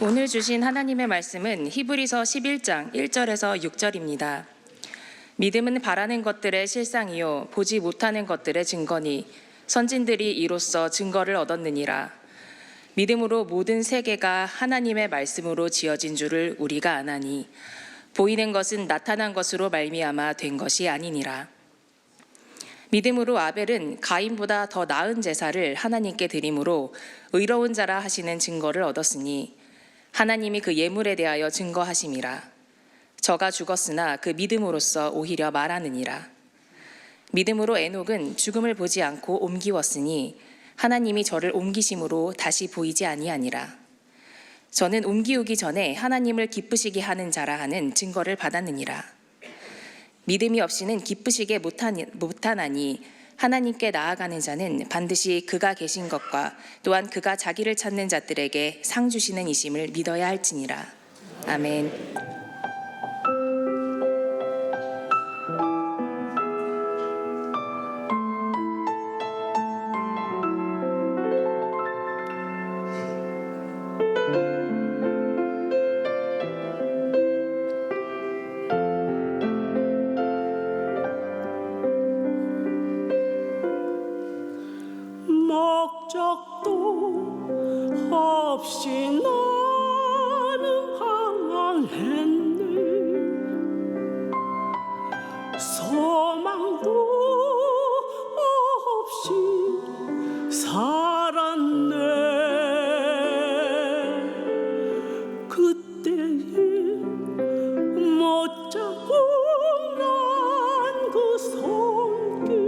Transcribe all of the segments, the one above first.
오늘 주신 하나님의 말씀은 히브리서 11장 1절에서 6절입니다. 믿음은 바라는 것들의 실상이요 보지 못하는 것들의 증거니 선진들이 이로써 증거를 얻었느니라. 믿음으로 모든 세계가 하나님의 말씀으로 지어진 줄을 우리가 아나니 보이는 것은 나타난 것으로 말미암아 된 것이 아니니라. 믿음으로 아벨은 가인보다 더 나은 제사를 하나님께 드림으로 의로운 자라 하시는 증거를 얻었으니 하나님이 그 예물에 대하여 증거하심이라. 저가 죽었으나 그 믿음으로써 오히려 말하느니라. 믿음으로 에녹은 죽음을 보지 않고 옮기웠으니 하나님이 저를 옮기심으로 다시 보이지 아니하니라. 저는 옮기우기 전에 하나님을 기쁘시게 하는 자라 하는 증거를 받았느니라. 믿음이 없이는 기쁘시게 못하나니 하나님께 나아가는 자는 반드시 그가 계신 것과 또한 그가 자기를 찾는 자들에게 상 주시는 이심을 믿어야 할지니라. 아멘. 목적도 없이 나는 방황했네. 소망도 없이 살았네. 그때에 못 잡고 난 그 손길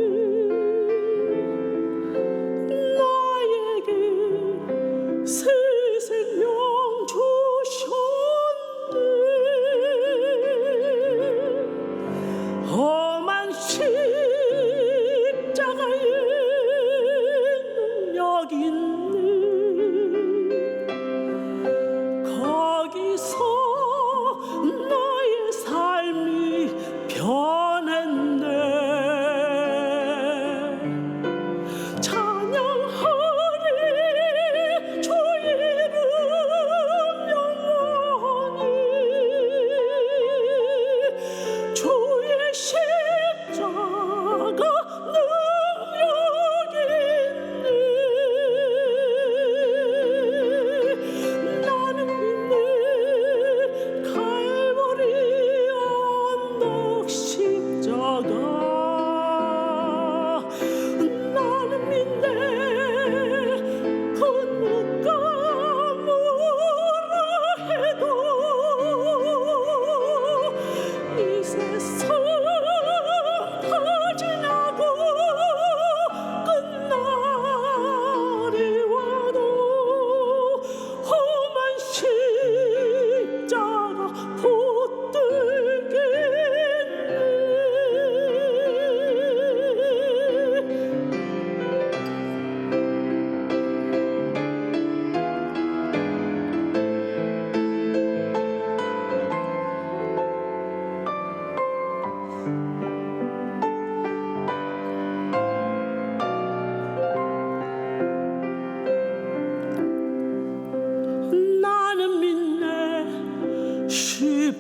새 생명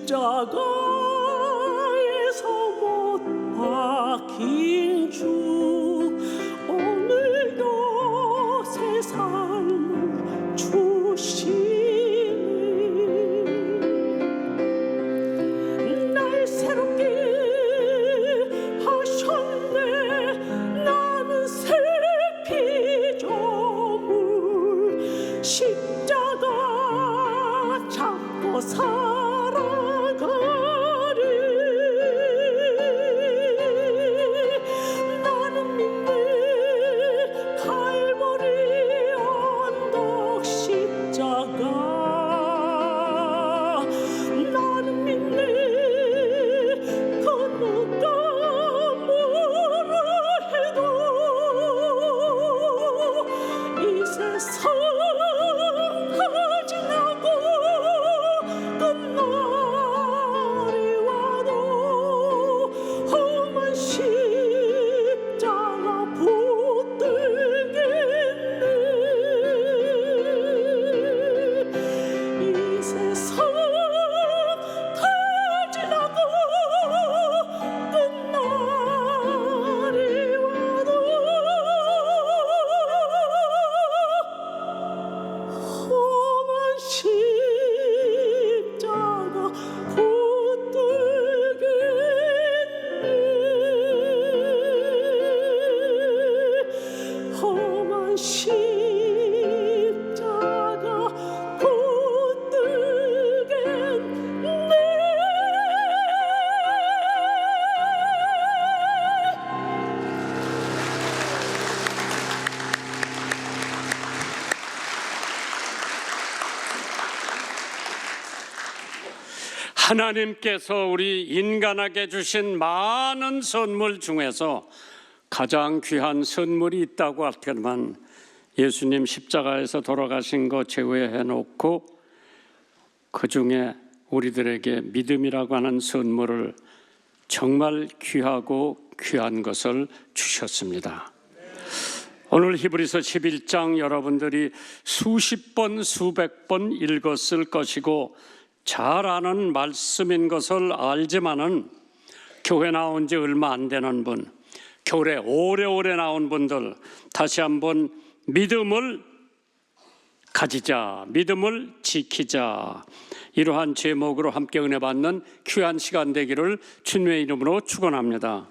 십자가에서 못 박힌 주 오늘도 새 삶을 주시니 날 새롭게 하셨네. 나는 새 피조물 십자가 잡고 살아가리. 나는 믿네 갈보리 언덕 십자가. 나는 믿네 그 누가 뭐라 해도 이 세상 다 지나고 끝날이 와도 험한 십자가 붙들겠네. 이 세상 다 지나고 끝날이 와도 험한 십자가 붙들겠네. 험한 십자가 붙들겠네. 하나님께서 우리 인간에게 주신 많은 선물 중에서 가장 귀한 선물이 있다고 할 때만 예수님 십자가에서 돌아가신 거 제외해 놓고 그 중에 우리들에게 믿음이라고 하는 선물을 정말 귀하고 귀한 것을 주셨습니다. 오늘 히브리서 11장 여러분들이 수십 번 수백 번 읽었을 것이고 잘 아는 말씀인 것을 알지만은 교회 나온 지 얼마 안 되는 분, 교회 오래오래 나온 분들 다시 한번 믿음을 가지자, 믿음을 지키자, 이러한 제목으로 함께 은혜 받는 귀한 시간 되기를 주님의 이름으로 축원합니다.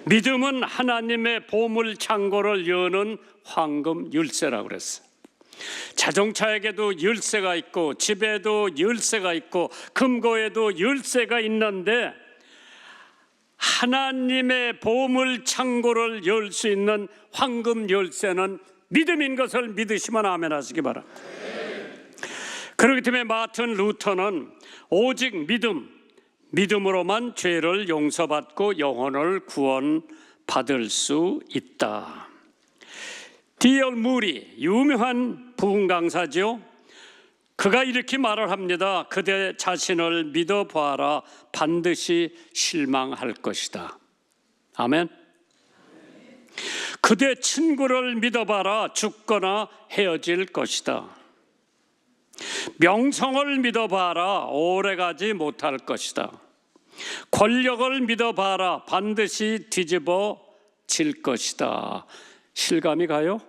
믿음은 하나님의 보물 창고를 여는 황금 열쇠라고 그랬어요. 자동차에게도 열쇠가 있고 집에도 열쇠가 있고 금고에도 열쇠가 있는데 하나님의 보물 창고를 열 수 있는 황금 열쇠는 믿음인 것을 믿으시면 아멘 하시기 바랍니다. 그렇기 때문에 마틴 루터는 오직 믿음으로만 죄를 용서받고 영혼을 구원받을 수 있다. D.L. 무리, 유명한 부흥 강사죠. 그가 이렇게 말을 합니다. 그대 자신을 믿어보아라. 반드시 실망할 것이다. 아멘. 그대 친구를 믿어봐라. 죽거나 헤어질 것이다. 명성을 믿어봐라. 오래가지 못할 것이다. 권력을 믿어봐라. 반드시 뒤집어질 것이다. 실감이 가요?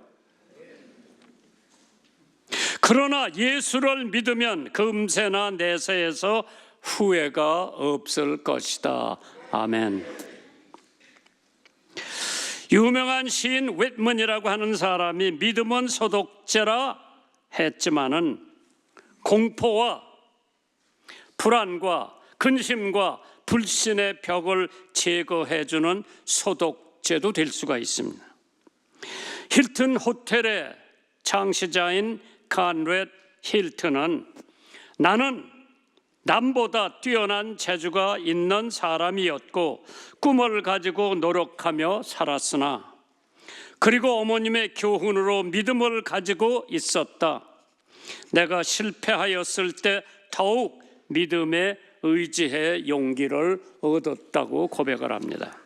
그러나 예수를 믿으면 금세나 내세에서 후회가 없을 것이다. 아멘. 유명한 시인 윗문이라고 하는 사람이 믿음은 소독제라 했지만은 공포와 불안과 근심과 불신의 벽을 제거해주는 소독제도 될 수가 있습니다. 힐튼 호텔의 창시자인 칸렛 힐튼은 나는 남보다 뛰어난 재주가 있는 사람이었고 꿈을 가지고 노력하며 살았으나 그리고 어머님의 교훈으로 믿음을 가지고 있었다. 내가 실패하였을 때 더욱 믿음에 의지해 용기를 얻었다고 고백을 합니다.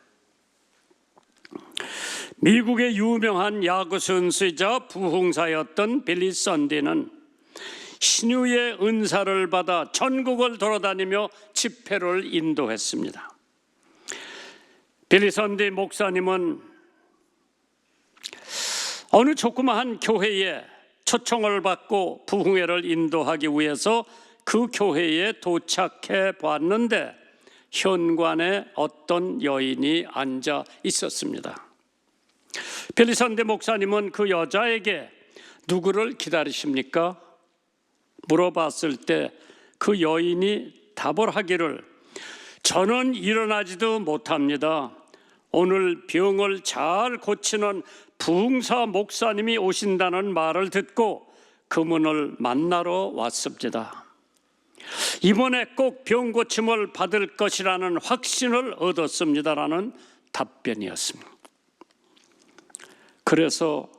미국의 유명한 야구 선수이자 부흥사였던 빌리 썬디는 신유의 은사를 받아 전국을 돌아다니며 집회를 인도했습니다. 빌리 선디 목사님은 어느 조그마한 교회에 초청을 받고 부흥회를 인도하기 위해서 그 교회에 도착해 보았는데 현관에 어떤 여인이 앉아 있었습니다. 빌리 선디 목사님은 그 여자에게 누구를 기다리십니까? 물어봤을 때 그 여인이 답을 하기를 저는 일어나지도 못합니다. 오늘 병을 잘 고치는 부흥사 목사님이 오신다는 말을 듣고 그분을 만나러 왔습니다. 이번에 꼭 병 고침을 받을 것이라는 확신을 얻었습니다라는 답변이었습니다. 그래서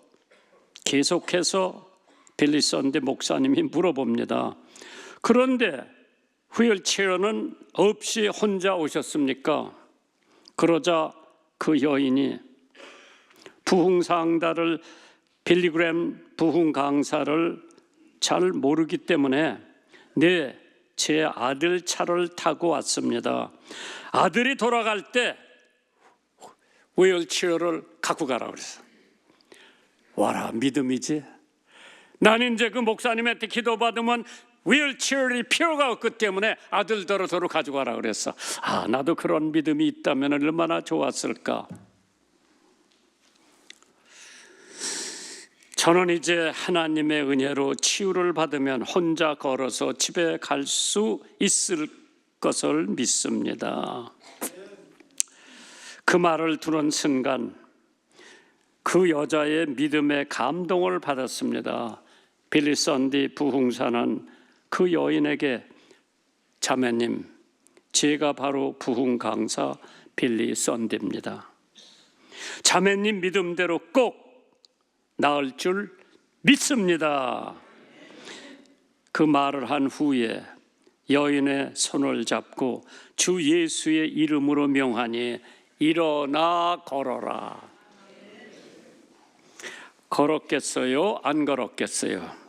계속해서 빌리 선디 목사님이 물어봅니다. 그런데 휠체어는 없이 혼자 오셨습니까? 그러자 그 여인이 부흥상다를 빌리그램 부흥 강사를 잘 모르기 때문에 네, 제 아들 차를 타고 왔습니다. 아들이 돌아갈 때 휠체어를 갖고 가라고 그랬어. 와라, 믿음이지. 나는 이제 그 목사님한테 기도받으면 휠체어이 필요가 없기 때문에 아들더러 가지고 가라 그랬어. 아, 나도 그런 믿음이 있다면 얼마나 좋았을까. 저는 이제 하나님의 은혜로 치유를 받으면 혼자 걸어서 집에 갈 수 있을 것을 믿습니다. 그 말을 들은 순간 그 여자의 믿음에 감동을 받았습니다. 빌리 선디 부흥사는 그 여인에게 자매님, 제가 바로 부흥 강사 빌리 선디입니다. 자매님 믿음대로 꼭 나을 줄 믿습니다. 그 말을 한 후에 여인의 손을 잡고 주 예수의 이름으로 명하니 일어나 걸어라. 걸었겠어요? 안 걸었겠어요?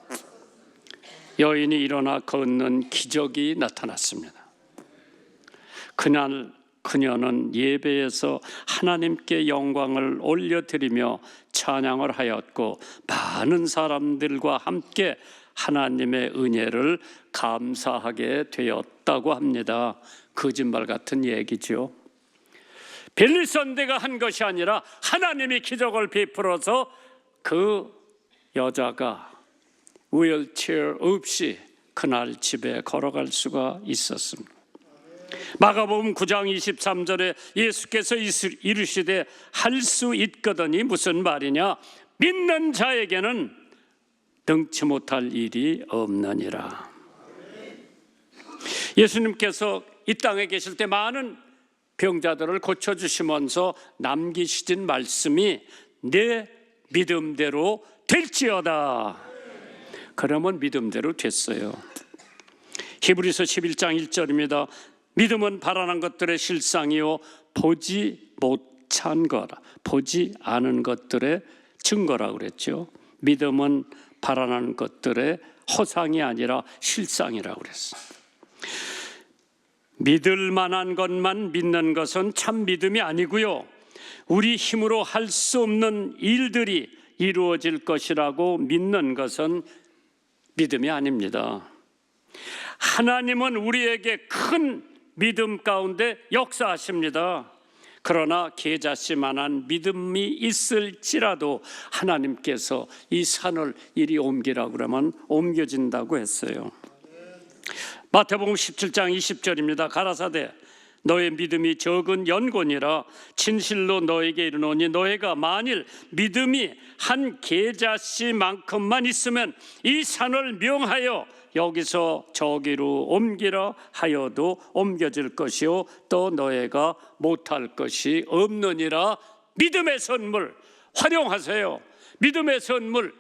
여인이 일어나 걷는 기적이 나타났습니다. 그날 그녀는 예배에서 하나님께 영광을 올려드리며 찬양을 하였고 많은 사람들과 함께 하나님의 은혜를 감사하게 되었다고 합니다. 거짓말 같은 얘기죠. 빌리 선디가 한 것이 아니라 하나님이 기적을 베풀어서 그 여자가 휠체어 없이 그날 집에 걸어갈 수가 있었습니다. 마가복음 9장 23절에 예수께서 이르시되 할 수 있거든이 무슨 말이냐? 믿는 자에게는 능치 못할 일이 없느니라. 예수님께서 이 땅에 계실 때 많은 병자들을 고쳐주시면서 남기시진 말씀이 내 믿음대로 될지어다. 그러면 믿음대로 됐어요. 히브리서 11장 1절입니다. 믿음은 바라는 것들의 실상이요 보지 못한 거라, 보지 않은 것들의 증거라고 그랬죠. 믿음은 바라는 것들의 허상이 아니라 실상이라고 그랬어요. 믿을 만한 것만 믿는 것은 참 믿음이 아니고요, 우리 힘으로 할 수 없는 일들이 이루어질 것이라고 믿는 것은 믿음이 아닙니다. 하나님은 우리에게 큰 믿음 가운데 역사하십니다. 그러나 계자씨만한 믿음이 있을지라도 하나님께서 이 산을 이리 옮기라고 그러면 옮겨진다고 했어요. 마태복음 17장 20절입니다. 가라사대 너의 믿음이 적은 연고니라 진실로 너에게 이르노니 너희가 만일 믿음이 한 계자씨만큼만 있으면 이 산을 명하여 여기서 저기로 옮기라 하여도 옮겨질 것이요 또 너희가 못할 것이 없느니라. 믿음의 선물 활용하세요. 믿음의 선물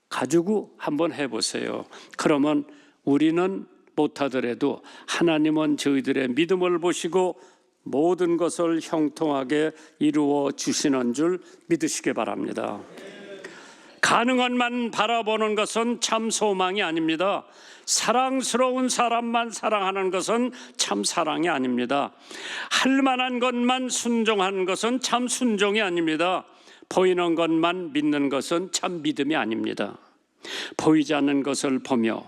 가지고 한번 해보세요. 그러면 우리는 못하더라도 하나님은 저희들의 믿음을 보시고 모든 것을 형통하게 이루어 주시는 줄 믿으시기 바랍니다. 가능한만 바라보는 것은 참 소망이 아닙니다. 사랑스러운 사람만 사랑하는 것은 참 사랑이 아닙니다. 할 만한 것만 순종하는 것은 참 순종이 아닙니다. 보이는 것만 믿는 것은 참 믿음이 아닙니다. 보이지 않는 것을 보며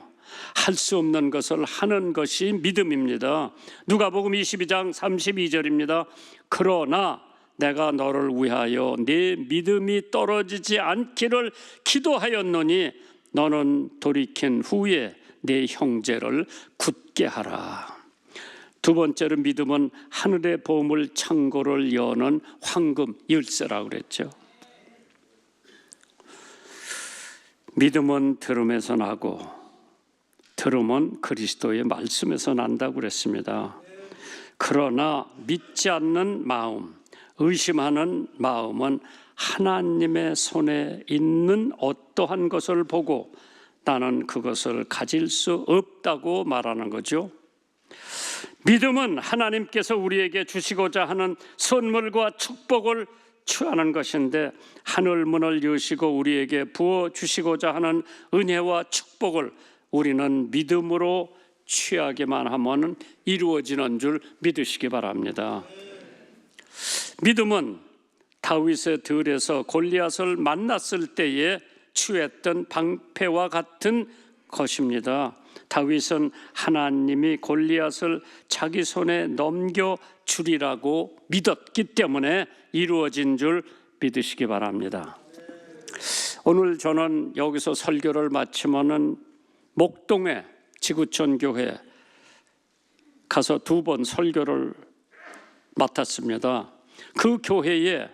할 수 없는 것을 하는 것이 믿음입니다. 누가복음 22장 32절입니다. 그러나 내가 너를 위하여 네 믿음이 떨어지지 않기를 기도하였노니 너는 돌이킨 후에 네 형제를 굳게 하라. 두 번째로 믿음은 하늘의 보물 창고를 여는 황금 열쇠라고 그랬죠. 믿음은 들음에서 나고 들음은 그리스도의 말씀에서 난다고 그랬습니다. 그러나 믿지 않는 마음, 의심하는 마음은 하나님의 손에 있는 어떠한 것을 보고 나는 그것을 가질 수 없다고 말하는 거죠. 믿음은 하나님께서 우리에게 주시고자 하는 선물과 축복을 취하는 것인데 하늘 문을 여시고 우리에게 부어 주시고자 하는 은혜와 축복을 우리는 믿음으로 취하기만 하면 이루어지는 줄 믿으시기 바랍니다. 믿음은 다윗의 들에서 골리앗을 만났을 때에 취했던 방패와 같은 것입니다. 다윗은 하나님이 골리앗을 자기 손에 넘겨주리라고 믿었기 때문에 이루어진 줄 믿으시기 바랍니다. 오늘 저는 여기서 설교를 마치면은 목동의 지구촌 교회 가서 2번 설교를 맡았습니다. 그 교회에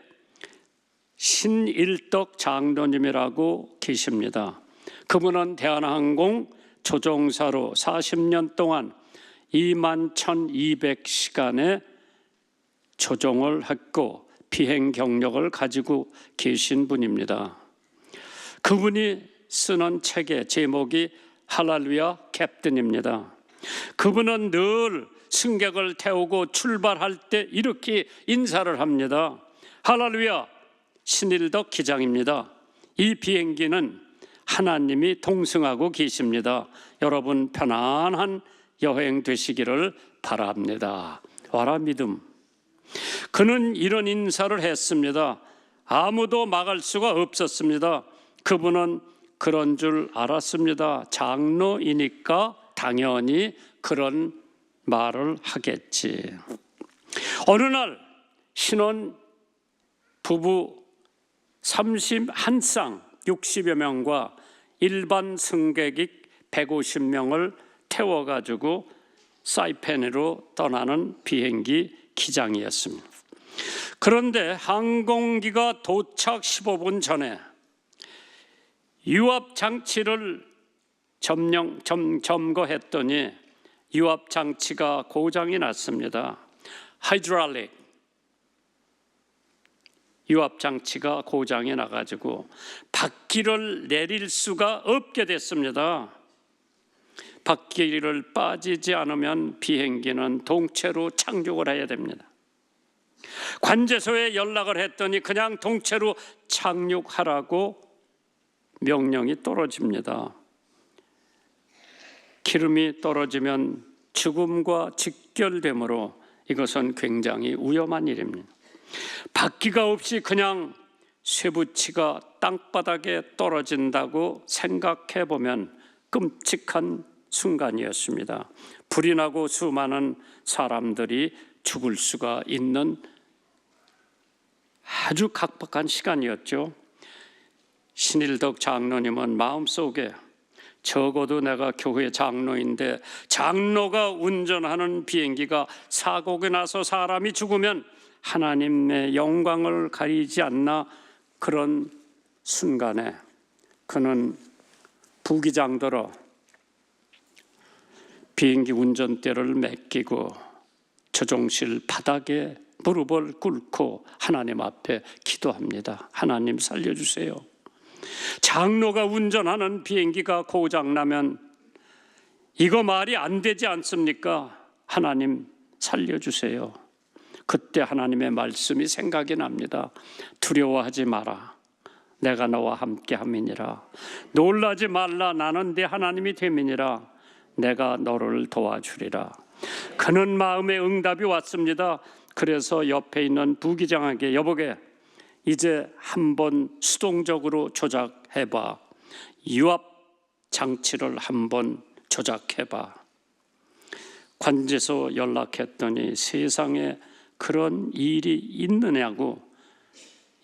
신일덕 장로님이라고 계십니다. 그분은 대한항공 조종사로 40년 동안 21,200시간의 조종을 했고 비행 경력을 가지고 계신 분입니다. 그분이 쓰는 책의 제목이 할렐루야 캡틴입니다. 그분은 늘 승객을 태우고 출발할 때 이렇게 인사를 합니다. 할렐루야, 신일덕 기장입니다. 이 비행기는 하나님이 동승하고 계십니다. 여러분 편안한 여행 되시기를 바랍니다. 와라 믿음. 그는 이런 인사를 했습니다. 아무도 막을 수가 없었습니다. 그분은 그런 줄 알았습니다. 장로이니까 당연히 그런 말을 하겠지. 어느 날 신혼 부부 31쌍 60여 명과 일반 승객이 150명을 태워가지고 사이펜으로 떠나는 비행기 기장이었습니다. 그런데 항공기가 도착 15분 전에 유압 장치를 점거했더니 유압 장치가 고장이 났습니다. 하이드랄릭 유압 장치가 고장이 나가지고 바퀴를 내릴 수가 없게 됐습니다. 바퀴를 빠지지 않으면 비행기는 동체로 착륙을 해야 됩니다. 관제소에 연락을 했더니 그냥 동체로 착륙하라고 명령이 떨어집니다. 기름이 떨어지면 죽음과 직결되므로 이것은 굉장히 위험한 일입니다. 바퀴가 없이 그냥 쇠붙이가 땅바닥에 떨어진다고 생각해 보면 끔찍한 순간이었습니다. 불이 나고 수많은 사람들이 죽을 수가 있는 아주 각박한 시간이었죠. 신일덕 장로님은 마음속에 적어도 내가 교회 장로인데 장로가 운전하는 비행기가 사고가 나서 사람이 죽으면 하나님의 영광을 가리지 않나. 그런 순간에 그는 부기장들어 비행기 운전대를 맡기고 조종실 바닥에 무릎을 꿇고 하나님 앞에 기도합니다. 하나님 살려주세요. 장로가 운전하는 비행기가 고장나면 이거 말이 안 되지 않습니까? 하나님 살려주세요. 그때 하나님의 말씀이 생각이 납니다. 두려워하지 마라. 내가 너와 함께 함이니라. 놀라지 말라. 나는 네 하나님이 됨이니라. 내가 너를 도와주리라. 그는 마음에 응답이 왔습니다. 그래서 옆에 있는 부기장에게 여보게 이제 한번 수동적으로 조작해봐. 유압 장치를 한번 조작해봐. 관제소 연락했더니 세상에 그런 일이 있느냐고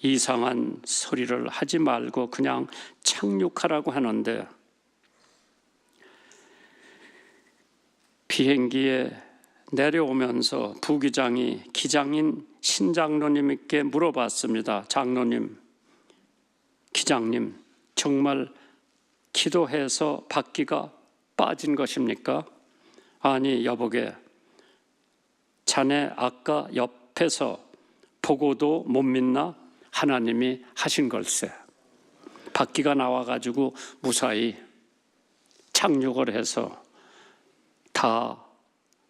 이상한 소리를 하지 말고 그냥 착륙하라고 하는데 비행기에 내려오면서 부기장이 기장인 신장로님께 물어봤습니다. 장로님, 기장님, 정말 기도해서 바퀴가 빠진 것입니까? 아니 여보게, 자네 아까 옆에서 보고도 못 믿나? 하나님이 하신 걸세. 바퀴가 나와가지고 무사히 착륙을 해서 다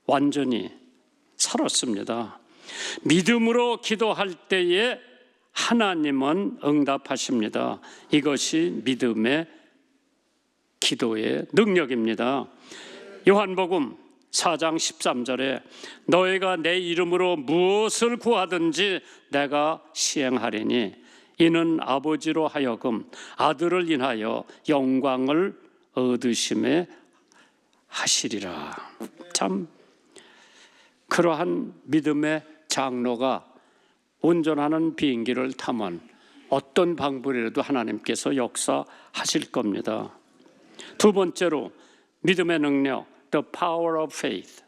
완전히 살았습니다. 믿음으로 기도할 때에 하나님은 응답하십니다. 이것이 믿음의 기도의 능력입니다. 요한복음 4장 13절에 너희가 내 이름으로 무엇을 구하든지 내가 시행하리니 이는 아버지로 하여금 아들을 인하여 영광을 얻으심에 하시리라. 참 그러한 믿음의 장로가 운전하는 비행기를 타면 어떤 방법이라도 하나님께서 역사하실 겁니다. 두 번째로 믿음의 능력, The power of faith.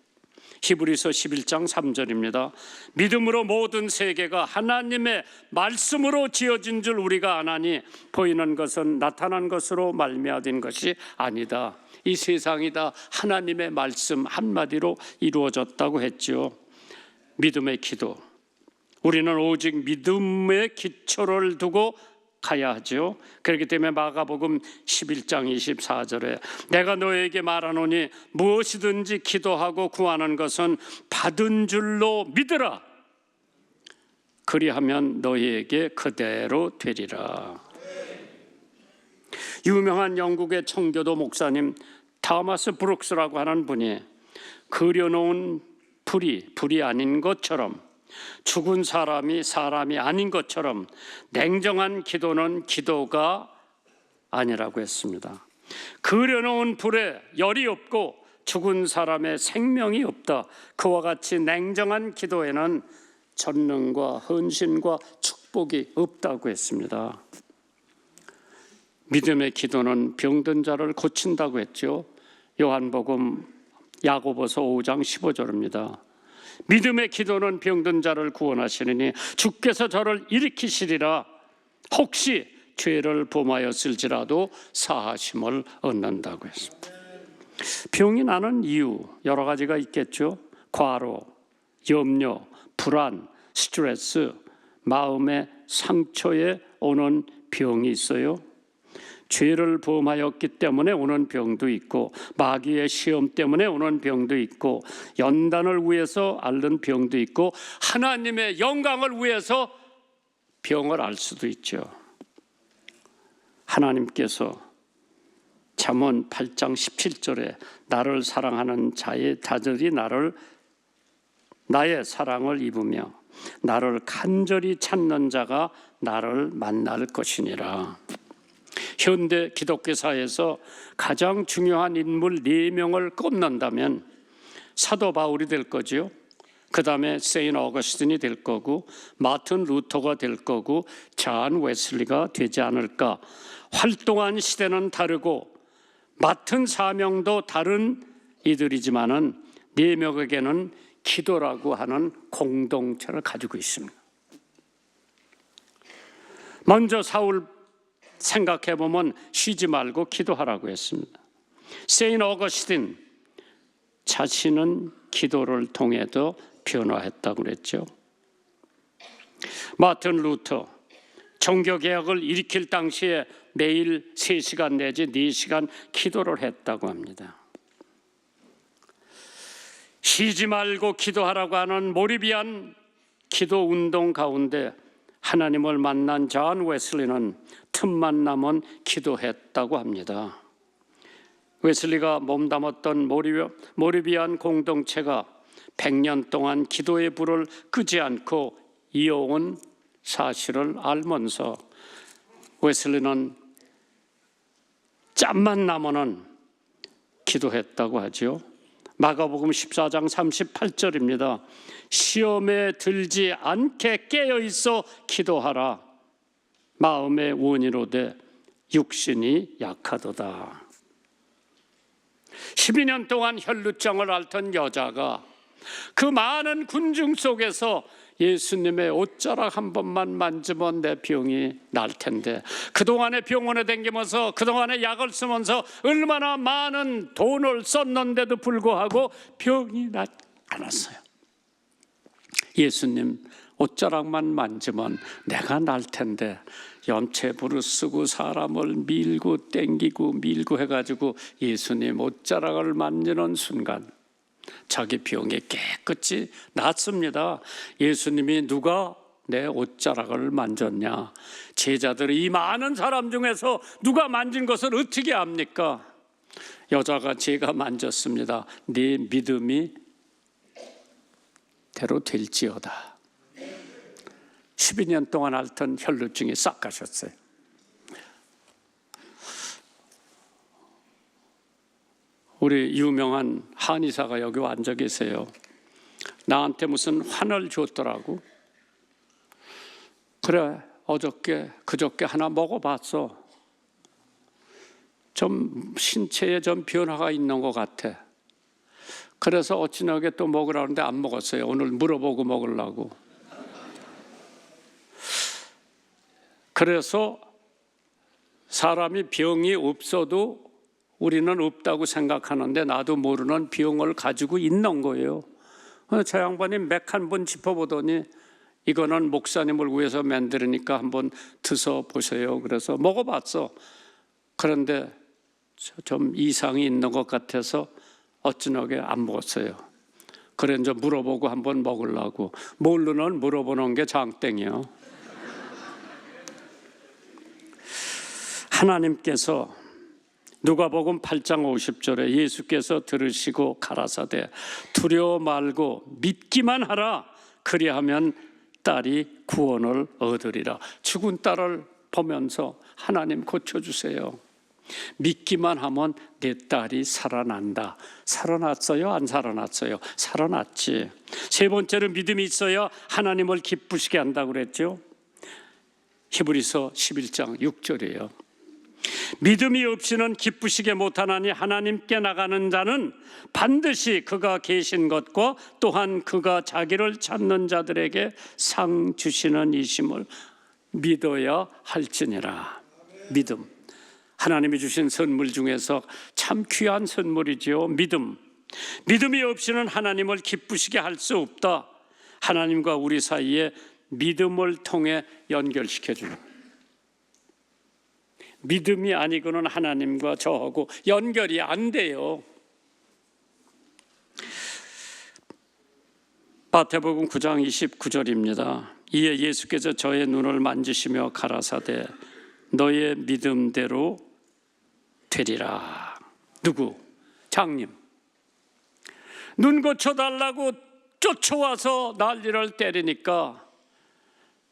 히브리서 11장 3절입니다. 믿음으로 모든 세계가 하나님의 말씀으로 지어진 줄 우리가 아나니 보이는 것은 나타난 것으로 말미암은 것이 아니다. 이 세상이 다 하나님의 말씀 한마디로 이루어졌다고 했죠. 믿음의 기도. 우리는 오직 믿음의 기초를 두고 가야 하죠. 그렇기 때문에 마가복음 11장 24절에 내가 너에게 말하노니 무엇이든지 기도하고 구하는 것은 받은 줄로 믿으라. 그리하면 너희에게 그대로 되리라. 유명한 영국의 청교도 목사님 타마스 브룩스라고 하는 분이 그려놓은 불이 아닌 것처럼, 죽은 사람이 아닌 것처럼 냉정한 기도는 기도가 아니라고 했습니다. 그려놓은 불에 열이 없고 죽은 사람의 생명이 없다. 그와 같이 냉정한 기도에는 전능과 헌신과 축복이 없다고 했습니다. 믿음의 기도는 병든 자를 고친다고 했죠. 요한복음 야고보서 5장 15절입니다. 믿음의 기도는 병든 자를 구원하시느니 주께서 저를 일으키시리라. 혹시 죄를 범하였을지라도 사하심을 얻는다고 했습니다. 병이 나는 이유 여러 가지가 있겠죠. 과로, 염려, 불안, 스트레스, 마음의 상처에 오는 병이 있어요. 죄를 범하였기 때문에 오는 병도 있고, 마귀의 시험 때문에 오는 병도 있고, 연단을 위해서 앓는 병도 있고, 하나님의 영광을 위해서 병을 앓을 수도 있죠. 하나님께서 잠언 8장 17절에 나를 사랑하는 자들이 나의 사랑을 입으며 나를 간절히 찾는 자가 나를 만날 것이니라. 현대 기독교사에서 가장 중요한 인물 4명을 꼽는다면 사도 바울이 될 거죠. 그 다음에 세인 어거스틴이 될 거고, 마틴 루터가 될 거고, 존 웨슬리가 되지 않을까. 활동한 시대는 다르고 맡은 사명도 다른 이들이지만은 4명에게는 기도라고 하는 공동체를 가지고 있습니다. 먼저 사울 생각해 보면 쉬지 말고 기도하라고 했습니다. 세인 어거스틴 자신은 기도를 통해도 변화했다고 그랬죠. 마틴 루터 종교개혁을 일으킬 당시에 매일 3시간 내지 4시간 기도를 했다고 합니다. 쉬지 말고 기도하라고 하는 몰입한 기도 운동 가운데 하나님을 만난 존 웨슬리는 틈만 나면 기도했다고 합니다. 웨슬리가 몸담았던 모리비안 공동체가 100년 동안 기도의 불을 끄지 않고 이어온 사실을 알면서 웨슬리는 짬만 나면은 기도했다고 하죠. 마가복음 14장 38절입니다. 시험에 들지 않게 깨어있어 기도하라. 마음의 원이로되 육신이 약하도다. 12년 동안 혈루증을 앓던 여자가 그 많은 군중 속에서 예수님의 옷자락 한 번만 만지면 내 병이 날 텐데, 그동안에 병원에 다니면서 그동안에 약을 쓰면서 얼마나 많은 돈을 썼는데도 불구하고 병이 낫지 않았어요. 예수님 옷자락만 만지면 내가 날 텐데, 염체부를 쓰고 사람을 밀고 땡기고 밀고 해가지고 예수님 옷자락을 만지는 순간 자기 병이 깨끗이 낫습니다. 예수님이 누가 내 옷자락을 만졌냐? 제자들이 이 많은 사람 중에서 누가 만진 것을 어떻게 압니까? 여자가 제가 만졌습니다. 네 믿음이 대로 될지어다. 12년 동안 앓던 혈루증이 싹 가셨어요. 우리 유명한 한의사가 여기 앉아 계세요. 나한테 무슨 환을 줬더라고. 그래, 그저께 하나 먹어봤어. 좀 신체에 좀 변화가 있는 것 같아. 그래서 어찌나게 또 먹으라는데 안 먹었어요. 오늘 물어보고 먹으려고. 그래서 사람이 병이 없어도 우리는 없다고 생각하는데 나도 모르는 병을 가지고 있는 거예요. 저 양반이 맥 한 번 짚어보더니 이거는 목사님을 위해서 만들으니까 한번 드셔보세요. 그래서 먹어봤어. 그런데 좀 이상이 있는 것 같아서 어찌나게 안 먹었어요. 그래 이제 물어보고 한번 먹으려고. 모르는 물어보는 게 장땡이요. 하나님께서 누가복음 8장 50절에 예수께서 들으시고 가라사대 두려워 말고 믿기만 하라. 그리하면 딸이 구원을 얻으리라. 죽은 딸을 보면서 하나님 고쳐주세요. 믿기만 하면 내 딸이 살아난다. 살아났어요? 안 살아났어요? 살아났지. 세 번째로 믿음이 있어야 하나님을 기쁘시게 한다고 그랬죠. 히브리서 11장 6절이에요. 믿음이 없이는 기쁘시게 못하나니 하나님께 나가는 자는 반드시 그가 계신 것과 또한 그가 자기를 찾는 자들에게 상 주시는 이심을 믿어야 할지니라. 믿음, 하나님이 주신 선물 중에서 참 귀한 선물이지요. 믿음이 없이는 하나님을 기쁘시게 할 수 없다. 하나님과 우리 사이에 믿음을 통해 연결시켜주는, 믿음이 아니고는 하나님과 저하고 연결이 안 돼요. 마태복음 9장 29절입니다. 이에 예수께서 저의 눈을 만지시며 가라사대 너의 믿음대로 되리라. 누구? 장님. 눈 고쳐달라고 쫓아와서 난리를 때리니까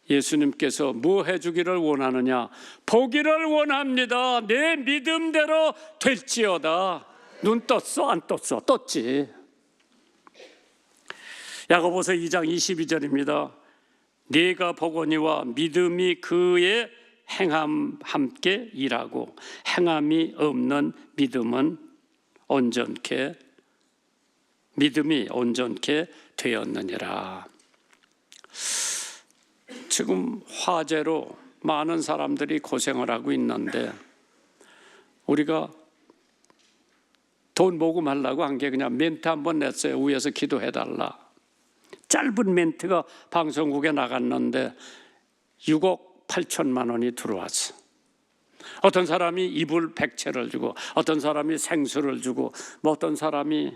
예수님께서 뭐 해주기를 원하느냐? 보기를 원합니다. 내 믿음대로 될지어다. 눈 떴어? 안 떴어? 떴지. 야고보서 2장 22절입니다. 네가 보거니와 믿음이 그의 행함 함께 일하고 행함이 없는 믿음이 온전케 되었느니라. 지금 화재로 많은 사람들이 고생을 하고 있는데 우리가 돈 모금하려고 한 게 그냥 멘트 한번 냈어요. 위에서 기도해달라. 짧은 멘트가 방송국에 나갔는데 6억 8천만 원이 들어왔어. 어떤 사람이 이불 100채를 주고 어떤 사람이 생수를 주고 뭐 어떤 사람이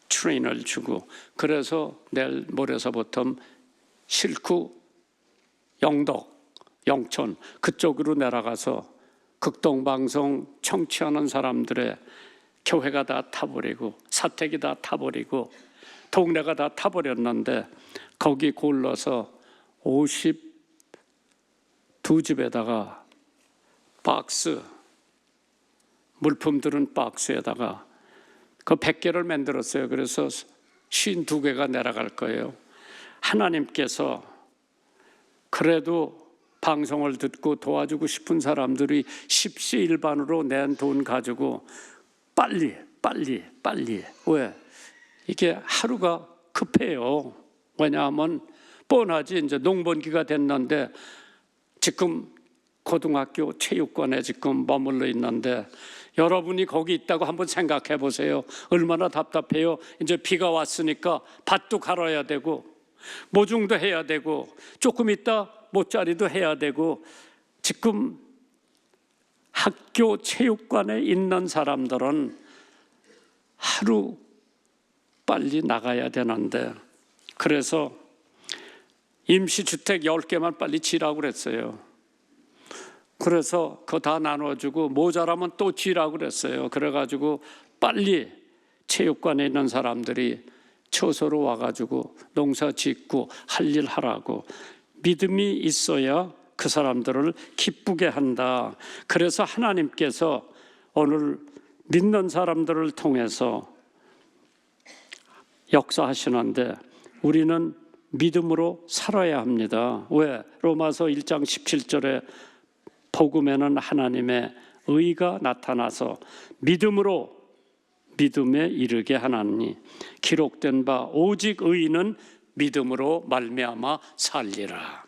트레인을 주고, 그래서 내일 모레서부터 실고 영덕, 영천 그쪽으로 내려가서 극동방송 청취하는 사람들의 교회가 다 타버리고 사택이 다 타버리고 동네가 다 타버렸는데 거기 골라서 52집에다가 박스, 물품들은 박스에다가 그 100개를 만들었어요. 그래서 52개가 내려갈 거예요. 하나님께서 그래도 방송을 듣고 도와주고 싶은 사람들이 십시일반으로 낸 돈 가지고 빨리 왜? 이게 하루가 급해요. 왜냐하면 뻔하지. 이제 농번기가 됐는데 지금 고등학교 체육관에 지금 머물러 있는데 여러분이 거기 있다고 한번 생각해 보세요. 얼마나 답답해요. 이제 비가 왔으니까 밭도 갈아야 되고 모종도 해야 되고 조금 있다 모짜리도 해야 되고 지금 학교 체육관에 있는 사람들은 하루 빨리 나가야 되는데 그래서 임시주택 10개만 빨리 지라고 그랬어요. 그래서 그거 다 나눠주고 모자라면 또 지라고 그랬어요. 그래가지고 빨리 체육관에 있는 사람들이 처소로 와가지고 농사 짓고 할 일 하라고. 믿음이 있어야 그 사람들을 기쁘게 한다. 그래서 하나님께서 오늘 믿는 사람들을 통해서 역사하시는데 우리는 믿음으로 살아야 합니다. 왜? 로마서 1장 17절에 복음에는 하나님의 의가 나타나서 믿음으로 믿음에 이르게 하나니 기록된 바 오직 의인은 믿음으로 말미암아 살리라.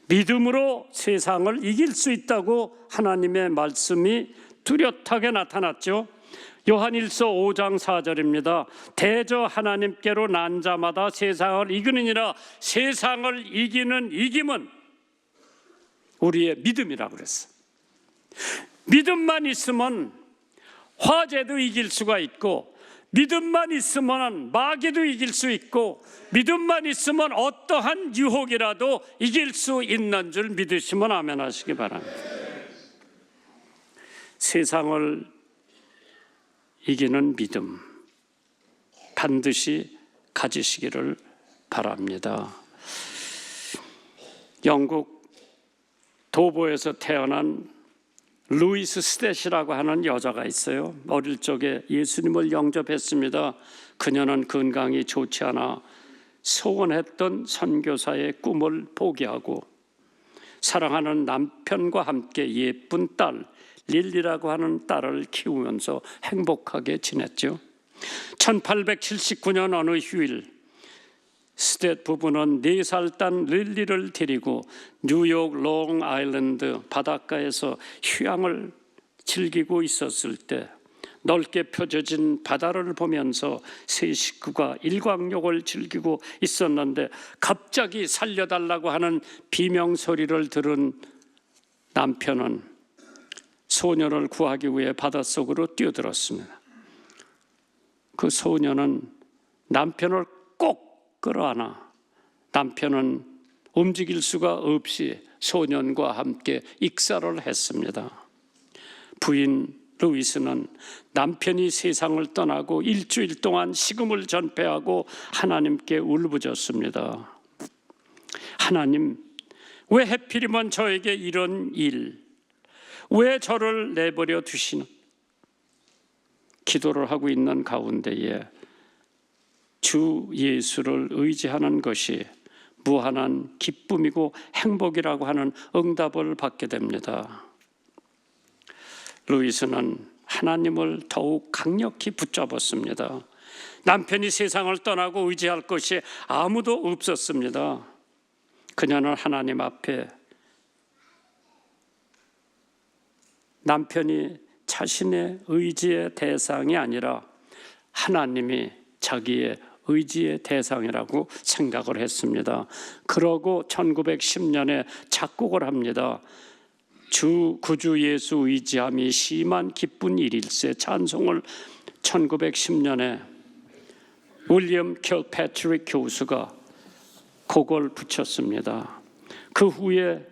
믿음으로 세상을 이길 수 있다고 하나님의 말씀이 뚜렷하게 나타났죠. 요한일서 5장 4절입니다. 대저 하나님께로 난 자마다 세상을 이기느니라. 세상을 이기는 이김은 우리의 믿음이라고 그랬어. 믿음만 있으면 화재도 이길 수가 있고 믿음만 있으면 마귀도 이길 수 있고 믿음만 있으면 어떠한 유혹이라도 이길 수 있는 줄 믿으시면 아멘 하시기 바랍니다. 세상을 이기는 믿음 반드시 가지시기를 바랍니다. 영국 도보에서 태어난 루이스 스탯이라고 하는 여자가 있어요. 어릴 적에 예수님을 영접했습니다. 그녀는 건강이 좋지 않아 소원했던 선교사의 꿈을 포기하고 사랑하는 남편과 함께 예쁜 딸 릴리라고 하는 딸을 키우면서 행복하게 지냈죠. 1879년 어느 휴일 스탯 부부는 4살 딴 릴리를 데리고 뉴욕 롱 아일랜드 바닷가에서 휴양을 즐기고 있었을 때 넓게 펴져진 바다를 보면서 세 식구가 일광욕을 즐기고 있었는데 갑자기 살려달라고 하는 비명소리를 들은 남편은 소녀를 구하기 위해 바닷속으로 뛰어들었습니다. 그 소녀는 남편을 꼭 끌어안아 남편은 움직일 수가 없이 소년과 함께 익사를 했습니다. 부인 루이스는 남편이 세상을 떠나고 일주일 동안 식음을 전폐하고 하나님께 울부짖습니다. 하나님, 왜 하필이면 저에게 이런 일, 왜 저를 내버려 두시는? 기도를 하고 있는 가운데에 주 예수를 의지하는 것이 무한한 기쁨이고 행복이라고 하는 응답을 받게 됩니다. 루이스는 하나님을 더욱 강력히 붙잡았습니다. 남편이 세상을 떠나고 의지할 것이 아무도 없었습니다. 그녀는 하나님 앞에 남편이 자신의 의지의 대상이 아니라 하나님이 자기의 의지의 대상이라고 생각을 했습니다. 그러고 1910년에 작곡을 합니다. 주 구주 예수 의지함이 심한 기쁜 일일세 찬송을 1910년에 윌리엄 킬패트릭 교수가 곡을 붙였습니다. 그 후에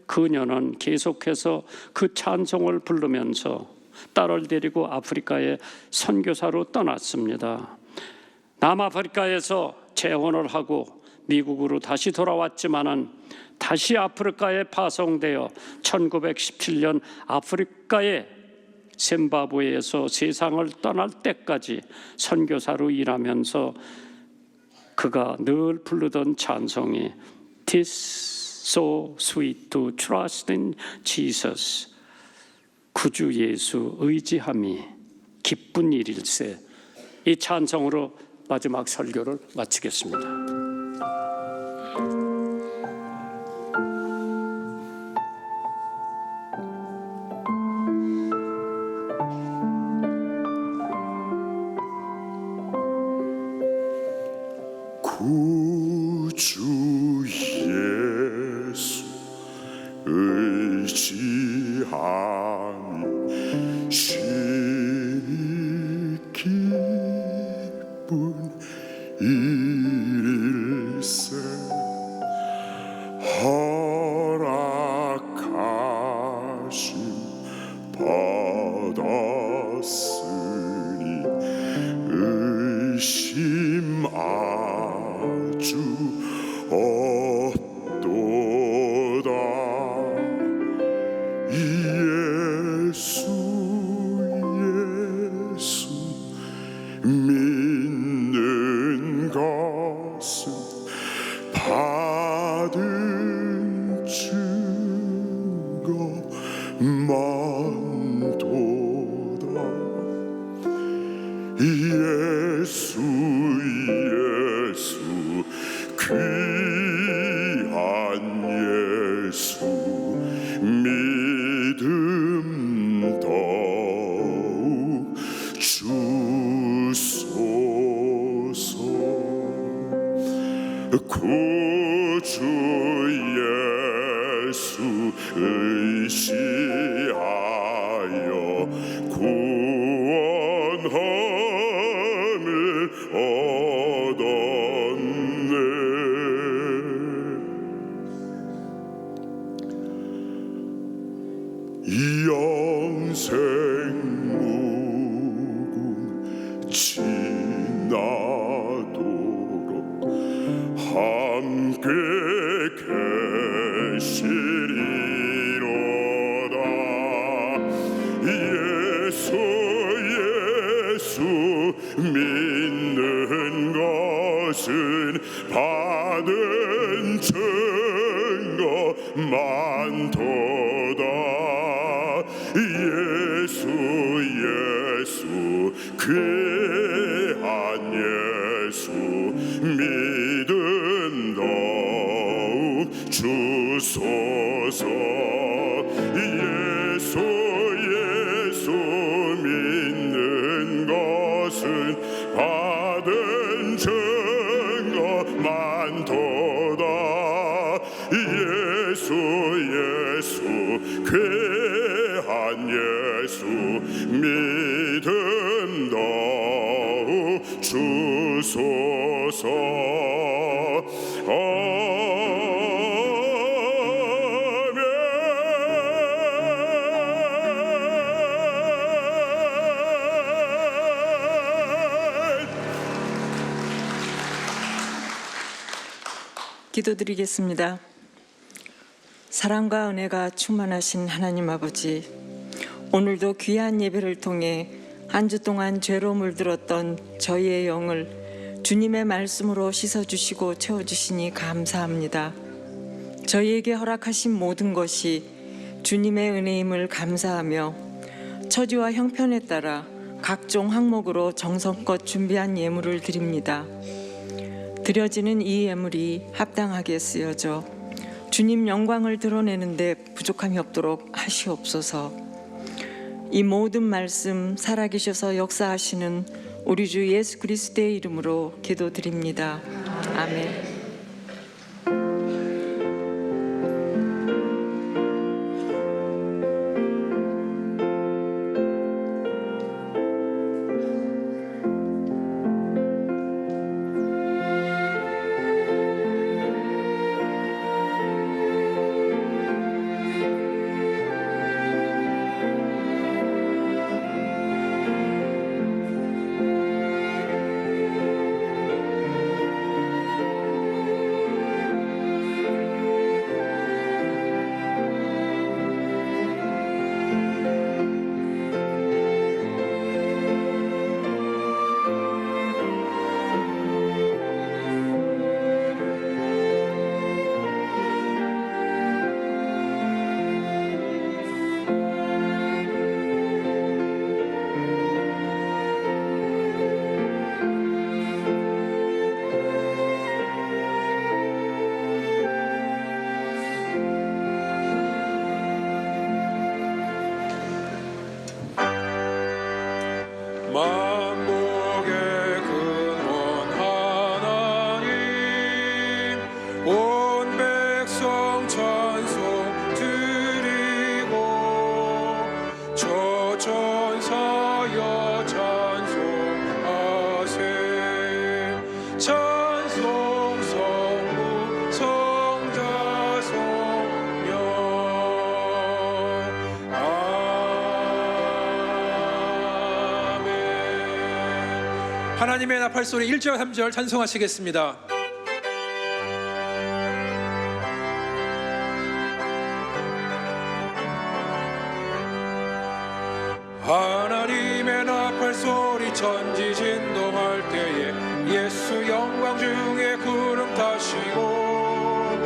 그녀는 계속해서 그 찬송을 부르면서 딸을 데리고 아프리카에 선교사로 떠났습니다. 남아프리카에서 재혼을 하고 미국으로 다시 돌아왔지만은 다시 아프리카에 파송되어 1917년 아프리카의 짐바브웨에서 세상을 떠날 때까지 선교사로 일하면서 그가 늘 부르던 찬송이 Tis so sweet to trust in Jesus, 구주 예수 의지함이 기쁜 일일세. 이 찬송으로 마지막 설교를 마치겠습니다. 구주 예수 의지함이 심히 기쁜 일일세. 허락하심 받았으니 의심 아주 없도다. 예수 믿는 것은 받은 증거 많도다. 예수 귀한 예수 믿음 더욱 주소서. 구주 예수 의지하여 구원함을 얻었네. 영생 무궁 지나도록 함께 계시리로다. 예수 믿는 것은 받은 증거 많도다. 예수 귀한 예수 믿음 더욱 주소서. 예수 믿는 것은 받은 증거 많도다. 예수 귀한 예수 믿음 더욱 주소서. 기도드리겠습니다. 사랑과 은혜가 충만하신 하나님 아버지, 오늘도 귀한 예배를 통해 한 주 동안 죄로 물들었던 저희의 영을 주님의 말씀으로 씻어주시고 채워주시니 감사합니다. 저희에게 허락하신 모든 것이 주님의 은혜임을 감사하며 처지와 형편에 따라 각종 항목으로 정성껏 준비한 예물을 드립니다. 드려지는 이 예물이 합당하게 쓰여져 주님 영광을 드러내는데 부족함이 없도록 하시옵소서. 이 모든 말씀 살아계셔서 역사하시는 우리 주 예수 그리스도의 이름으로 기도드립니다. 아멘. 만복의 근원 하나님 온 백성 찬송 드리고 저 천사여 찬송하세 찬송 성부 성자 성령 아멘. 하나님의 나팔소리 1절 3절 찬송하시겠습니다. 하나님의 나팔소리 천지 진동할 때에 예수 영광 중에 구름 타시고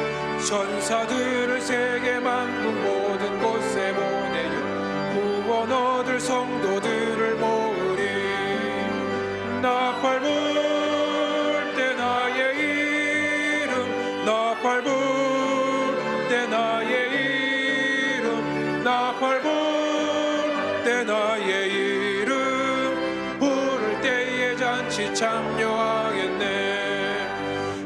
천사들을 세계 만국 모든 곳에 보내려 구원 얻을 성도들을 모으리 나팔 불 때 나의 이름 나팔 불 때 나의 이름 나팔 불 때 나의 이름 부를 때에 잔치 참여하겠네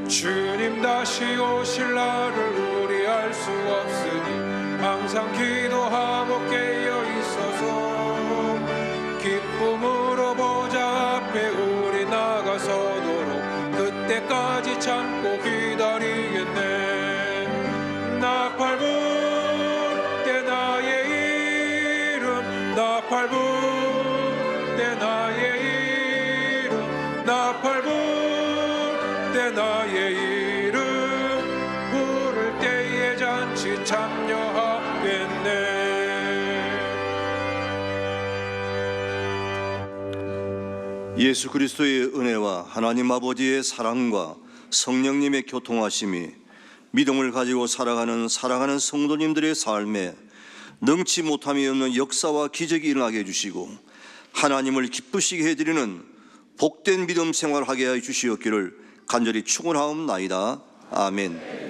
주님 다시 오실 날을 우리 알 수 없으니 항상 기도하고 깨어 있어서 기쁨으로 보좌 앞에 우리 나가서도록 그때까지 참고 기다리겠네 나팔 불 때 나의 이름 나팔 불 때 나의 이름 나팔 불 때 나의 이름 부를 때에 잔치 참여하겠네 예수 그리스도의 은혜와 하나님 아버지의 사랑과 성령님의 교통하심이 믿음을 가지고 살아가는 사랑하는 성도님들의 삶에 능치 못함이 없는 역사와 기적이 일어나게 해주시고 하나님을 기쁘시게 해드리는 복된 믿음 생활하게 해 주시옵기를 간절히 축원하옵나이다. 아멘.